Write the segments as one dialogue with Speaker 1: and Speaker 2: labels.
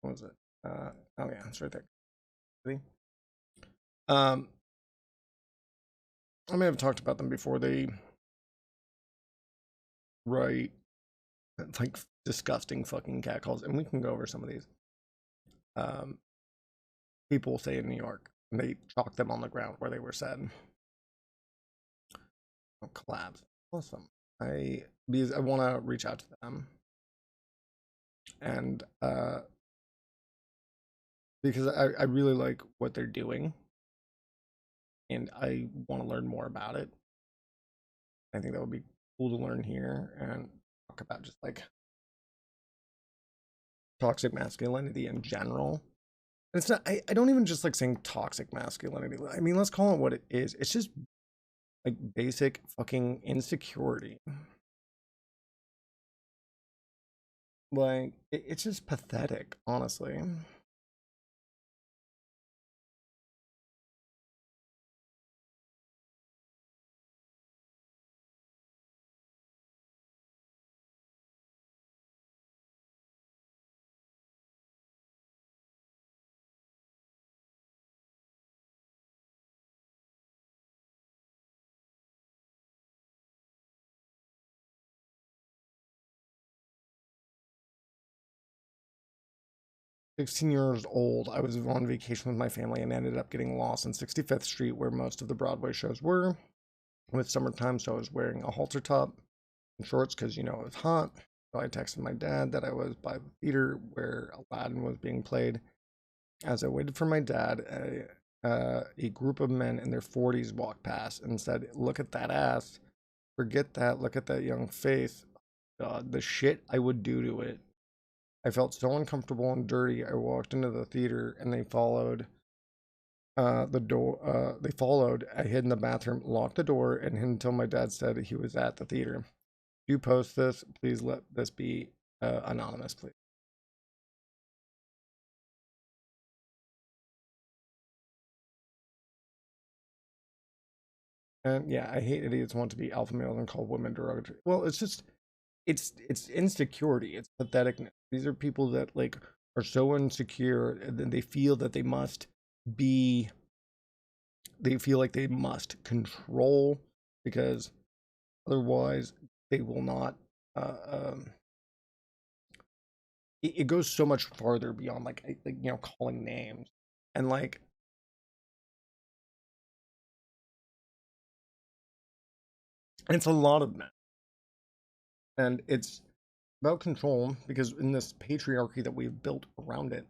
Speaker 1: What was it? Oh yeah, it's right there. See? Um, I may have talked about them before. They write like disgusting fucking catcalls, and we can go over some of these. Um, People say in New York, and they chalk them on the ground where they were said. Oh, collabs, awesome. Because I want to reach out to them, and because I really like what they're doing, and I want to learn more about it. I think that would be cool to learn here and talk about just like toxic masculinity in general. And it's not, I don't even just like saying toxic masculinity. I mean, let's call it what it is. It's just like basic fucking insecurity. Like, it's just pathetic, honestly. 16 years old, I was on vacation with my family and ended up getting lost on 65th Street, where most of the Broadway shows were. With summertime, so I was wearing a halter top and shorts because, you know, it was hot. So I texted my dad that I was by the theater where Aladdin was being played. As I waited for my dad, a group of men in their 40s walked past and said, "Look at that ass. Forget that. Look at that young face. God, the shit I would do to it." I felt so uncomfortable and dirty. I walked into the theater and they followed the door. They followed. I hid in the bathroom, locked the door, and hid until my dad said he was at the theater. If you post this, please let this be anonymous, please. And yeah, I hate idiots who want to be alpha males and call women derogatory. Well, it's just it's insecurity. It's patheticness. These are people that like are so insecure and then they feel that they must be. They feel like they must control because otherwise they will not. Uh, um, it goes so much farther beyond like you know calling names and like it's a lot of men and it's about control because in this patriarchy that we've built around it,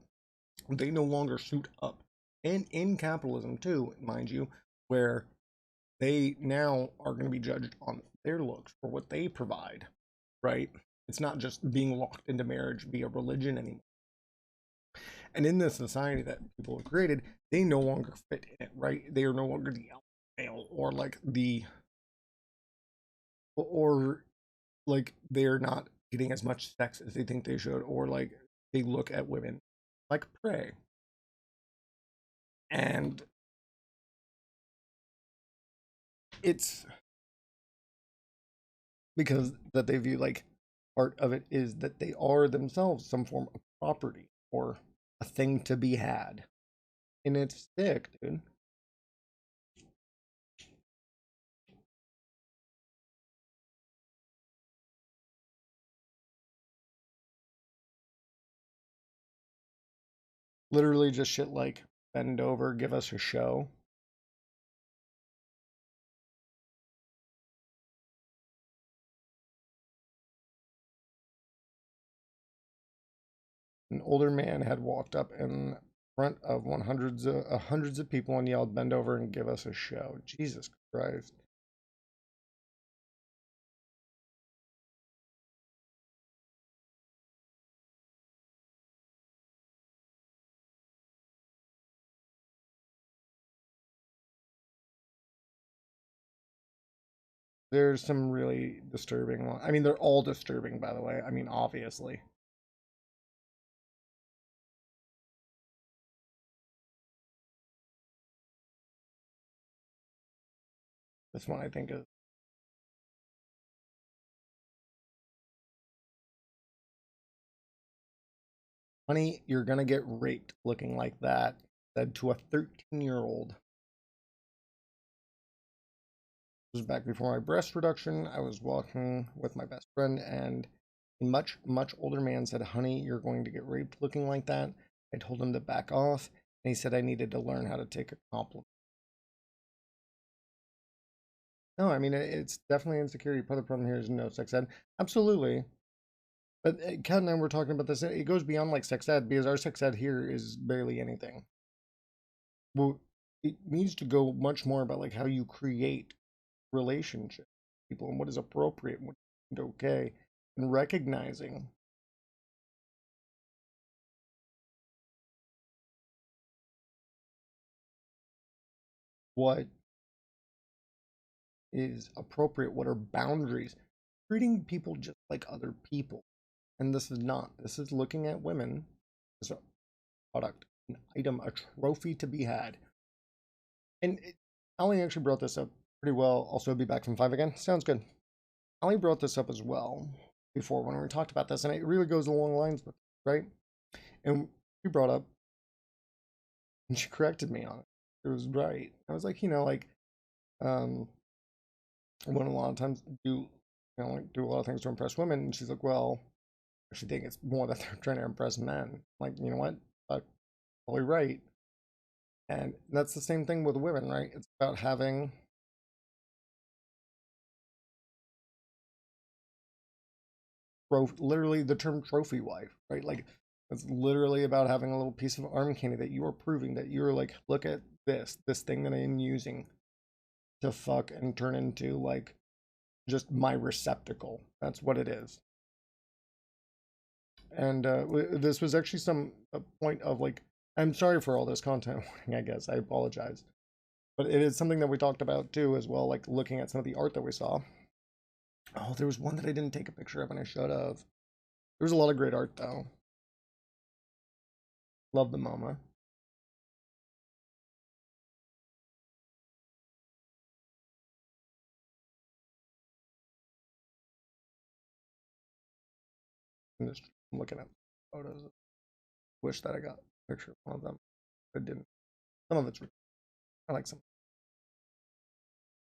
Speaker 1: they no longer suit up. And in capitalism too, mind you, where they now are going to be judged on their looks for what they provide, right? It's not just being locked into marriage via religion anymore. And in this society that people have created, they no longer fit in it, right? They are no longer the alpha male or like the or like they're not getting as much sex as they think they should, or like they look at women like prey. And it's because that they view like part of it is that they are themselves some form of property or a thing to be had. And it's sick, dude. Literally just shit like bend over, give us a show. An older man had walked up in front of hundreds of people and yelled, "Bend over and give us a show." Jesus Christ. There's some really disturbing one. I mean, they're all disturbing, by the way. I mean, obviously. This one I think is Honey, you're gonna get raped looking like that, said to a 13-year-old. This was back before my breast reduction. I was walking with my best friend, and a much, much older man said, honey, you're going to get raped looking like that. I told him to back off, and he said I needed to learn how to take a compliment. No, I mean, it's definitely insecurity. Part of the problem here is no sex ed. Absolutely. But Kat and I were talking about this. It goes beyond like sex ed because our sex ed here is barely anything. Well, it needs to go much more about like how you create relationships with people and what is appropriate and what is okay, and recognizing what is appropriate, what are boundaries, treating people just like other people. And this is not. This is looking at women as a product, an item, a trophy to be had. And Ali actually brought this up pretty well. Also, be back from 5 again. Sounds good. Ali brought this up as well before when we talked about this, and it really goes along lines with it, right? And she brought up, and she corrected me on it. It was right. I was like, like, um, women a lot of times like do a lot of things to impress women, and she's like, well, I actually think it's more that they're trying to impress men. Like, you know what? Probably right. And that's the same thing with women, right? It's about having literally the term trophy wife, right? Like it's literally about having a little piece of arm candy that you are proving that you're like, look at this thing that I'm using to fuck and turn into like just my receptacle. That's what it is. And this was actually a point of like, I'm sorry for all this content warning, I guess. I apologize. But it is something that we talked about too, as well, like looking at some of the art that we saw. Oh, there was one that I didn't take a picture of and I should have. There was a lot of great art though. Love the MoMA. I'm looking at photos. Wish that I got a picture of one of them. I didn't. Some of it's, I like some.